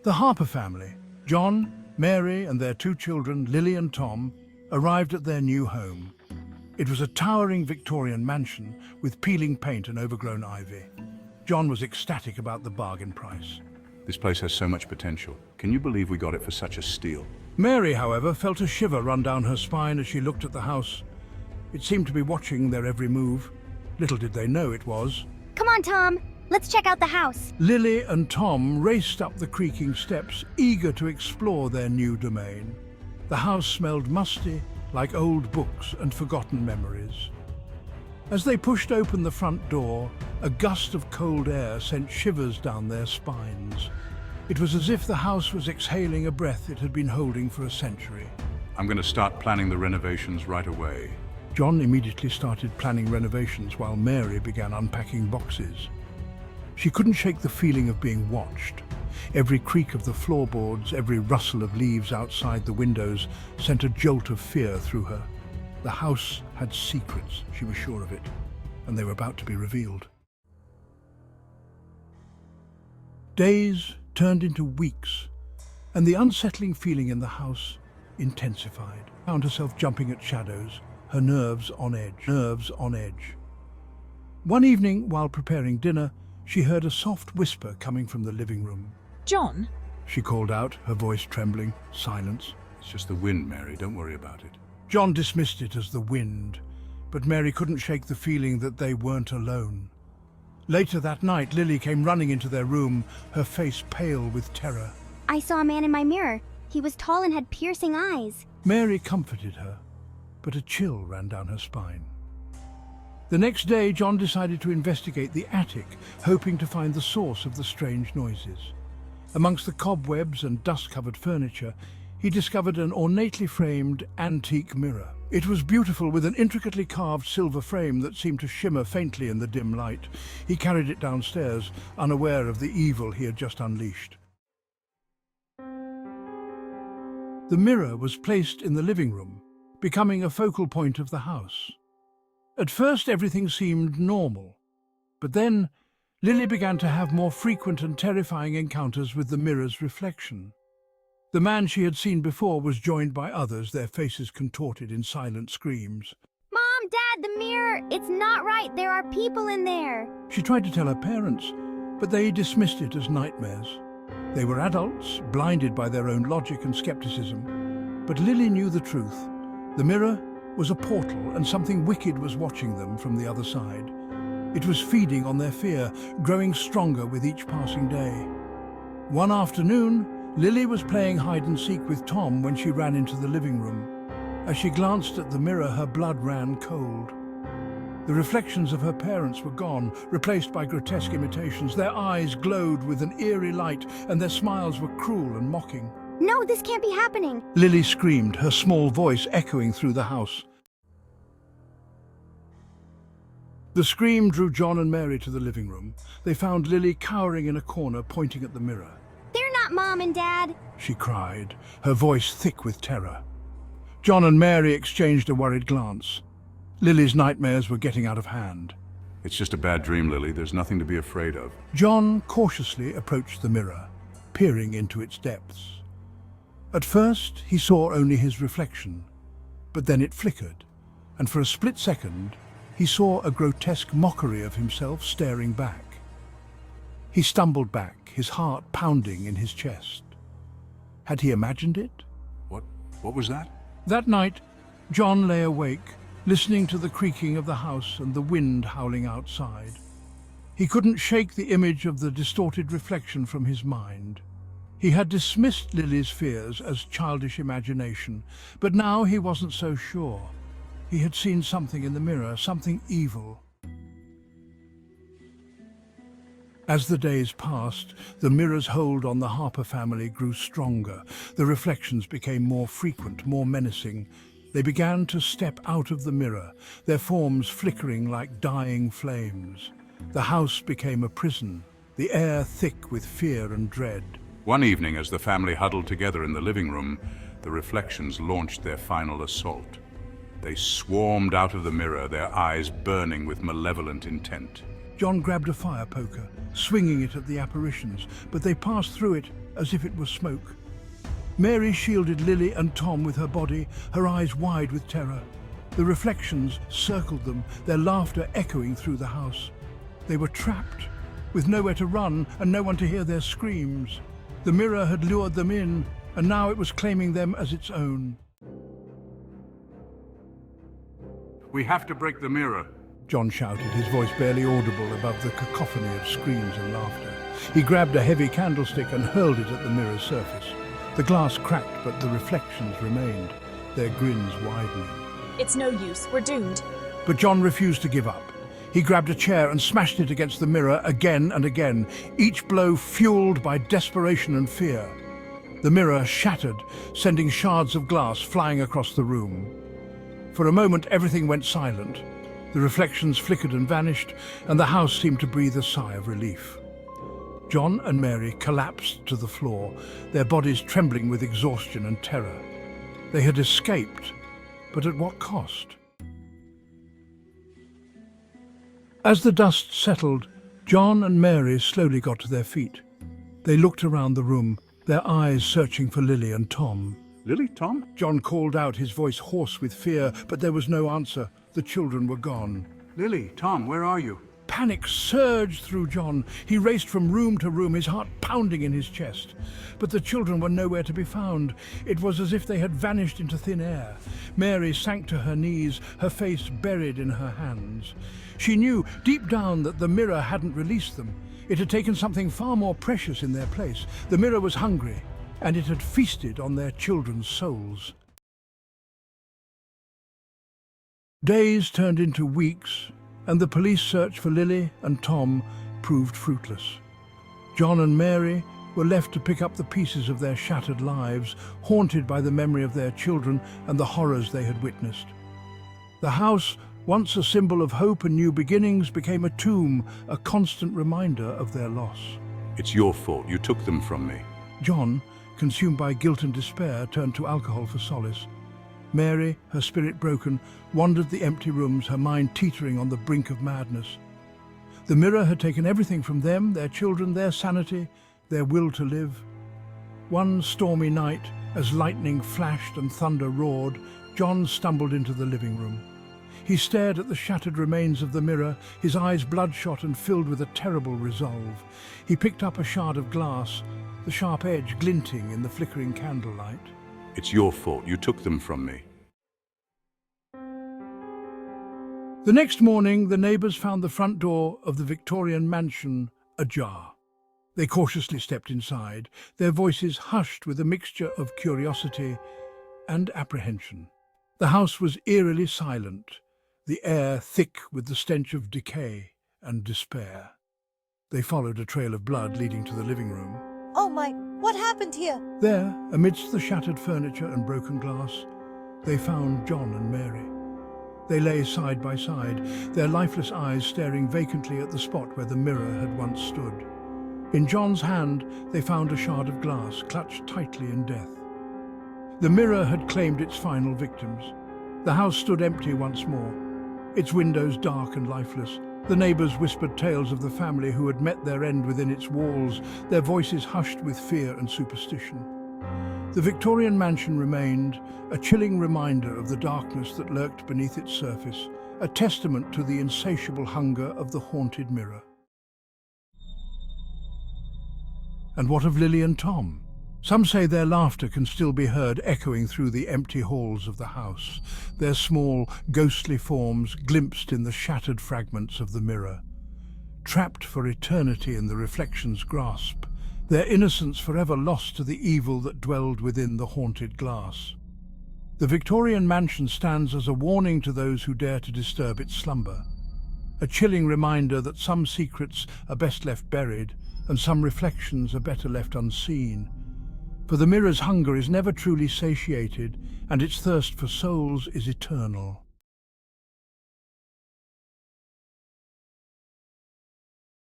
The Harper family, John, Mary and their two children, Lily and Tom, arrived at their new home. It was a towering Victorian mansion with peeling paint and overgrown ivy. John was ecstatic about the bargain price. This place has so much potential. Can you believe we got it for such a steal? Mary, however, felt a shiver run down her spine as she looked at the house. It seemed to be watching their every move. Little did they know it was. Come on, Tom. Let's check out the house. Lily and Tom raced up the creaking steps, eager to explore their new domain. The house smelled musty, like old books and forgotten memories. As they pushed open the front door, a gust of cold air sent shivers down their spines. It was as if the house was exhaling a breath it had been holding for a century. I'm going to start planning the renovations right away. John immediately started planning renovations while Mary began unpacking boxes. She couldn't shake the feeling of being watched. Every creak of the floorboards, every rustle of leaves outside the windows sent a jolt of fear through her. The house had secrets, she was sure of it, and they were about to be revealed. Days turned into weeks, and the unsettling feeling in the house intensified. She found herself jumping at shadows, her nerves on edge. One evening, while preparing dinner, she heard a soft whisper coming from the living room. John? She called out, her voice trembling. Silence. It's just the wind, Mary. Don't worry about it. John dismissed it as the wind, but Mary couldn't shake the feeling that they weren't alone. Later that night, Lily came running into their room, her face pale with terror. I saw a man in my mirror. He was tall and had piercing eyes. Mary comforted her, but a chill ran down her spine. The next day, John decided to investigate the attic, hoping to find the source of the strange noises. Amongst the cobwebs and dust-covered furniture, he discovered an ornately framed antique mirror. It was beautiful, with an intricately carved silver frame that seemed to shimmer faintly in the dim light. He carried it downstairs, unaware of the evil he had just unleashed. The mirror was placed in the living room, becoming a focal point of the house. At first, everything seemed normal, but then Lily began to have more frequent and terrifying encounters with the mirror's reflection. The man she had seen before was joined by others, their faces contorted in silent screams. Mom, Dad, the mirror! It's not right. There are people in there. She tried to tell her parents, but they dismissed it as nightmares. They were adults, blinded by their own logic and skepticism. But Lily knew the truth. The mirror was a portal, and something wicked was watching them from the other side. It was feeding on their fear, growing stronger with each passing day. One afternoon, Lily was playing hide-and-seek with Tom when she ran into the living room. As she glanced at the mirror, her blood ran cold. The reflections of her parents were gone, replaced by grotesque imitations. Their eyes glowed with an eerie light, and their smiles were cruel and mocking. No, this can't be happening. Lily screamed, her small voice echoing through the house. The scream drew John and Mary to the living room. They found Lily cowering in a corner, pointing at the mirror. They're not Mom and Dad. She cried, her voice thick with terror. John and Mary exchanged a worried glance. Lily's nightmares were getting out of hand. It's just a bad dream, Lily. There's nothing to be afraid of. John cautiously approached the mirror, peering into its depths. At first, he saw only his reflection, but then it flickered, and for a split second, he saw a grotesque mockery of himself staring back. He stumbled back, his heart pounding in his chest. Had he imagined it? What was that? That night, John lay awake, listening to the creaking of the house and the wind howling outside. He couldn't shake the image of the distorted reflection from his mind. He had dismissed Lily's fears as childish imagination, but now he wasn't so sure. He had seen something in the mirror, something evil. As the days passed, the mirror's hold on the Harper family grew stronger. The reflections became more frequent, more menacing. They began to step out of the mirror, their forms flickering like dying flames. The house became a prison, the air thick with fear and dread. One evening, as the family huddled together in the living room, the reflections launched their final assault. They swarmed out of the mirror, their eyes burning with malevolent intent. John grabbed a fire poker, swinging it at the apparitions, but they passed through it as if it was smoke. Mary shielded Lily and Tom with her body, her eyes wide with terror. The reflections circled them, their laughter echoing through the house. They were trapped, with nowhere to run and no one to hear their screams. The mirror had lured them in, and now it was claiming them as its own. We have to break the mirror. John shouted, his voice barely audible above the cacophony of screams and laughter. He grabbed a heavy candlestick and hurled it at the mirror's surface. The glass cracked, but the reflections remained, their grins widening. It's no use, we're doomed. But John refused to give up. He grabbed a chair and smashed it against the mirror again and again, each blow fueled by desperation and fear. The mirror shattered, sending shards of glass flying across the room. For a moment, everything went silent. The reflections flickered and vanished, and the house seemed to breathe a sigh of relief. John and Mary collapsed to the floor, their bodies trembling with exhaustion and terror. They had escaped, but at what cost? As the dust settled, John and Mary slowly got to their feet. They looked around the room, their eyes searching for Lily and Tom. Lily, Tom? John called out, his voice hoarse with fear, but there was no answer. The children were gone. Lily, Tom, where are you? Panic surged through John. He raced from room to room, his heart pounding in his chest. But the children were nowhere to be found. It was as if they had vanished into thin air. Mary sank to her knees, her face buried in her hands. She knew deep down that the mirror hadn't released them. It had taken something far more precious in their place. The mirror was hungry, and it had feasted on their children's souls. Days turned into weeks, and the police search for Lily and Tom proved fruitless. John and Mary were left to pick up the pieces of their shattered lives, haunted by the memory of their children and the horrors they had witnessed. The house, once a symbol of hope and new beginnings, became a tomb, a constant reminder of their loss. It's your fault. You took them from me. John, consumed by guilt and despair, turned to alcohol for solace. Mary, her spirit broken, wandered the empty rooms, her mind teetering on the brink of madness. The mirror had taken everything from them, their children, their sanity, their will to live. One stormy night, as lightning flashed and thunder roared, John stumbled into the living room. He stared at the shattered remains of the mirror, his eyes bloodshot and filled with a terrible resolve. He picked up a shard of glass, the sharp edge glinting in the flickering candlelight. It's your fault. You took them from me. The next morning, the neighbours found the front door of the Victorian mansion ajar. They cautiously stepped inside, their voices hushed with a mixture of curiosity and apprehension. The house was eerily silent, the air thick with the stench of decay and despair. They followed a trail of blood leading to the living room. Oh my, what happened here? There, amidst the shattered furniture and broken glass, they found John and Mary. They lay side by side, their lifeless eyes staring vacantly at the spot where the mirror had once stood. In John's hand, they found a shard of glass clutched tightly in death. The mirror had claimed its final victims. The house stood empty once more, its windows dark and lifeless. The neighbours whispered tales of the family who had met their end within its walls, their voices hushed with fear and superstition. The Victorian mansion remained, a chilling reminder of the darkness that lurked beneath its surface, a testament to the insatiable hunger of the haunted mirror. And what of Lily and Tom? Some say their laughter can still be heard echoing through the empty halls of the house, their small, ghostly forms glimpsed in the shattered fragments of the mirror. Trapped for eternity in the reflection's grasp, their innocence forever lost to the evil that dwelled within the haunted glass. The Victorian mansion stands as a warning to those who dare to disturb its slumber, a chilling reminder that some secrets are best left buried and some reflections are better left unseen. For the mirror's hunger is never truly satiated, and its thirst for souls is eternal.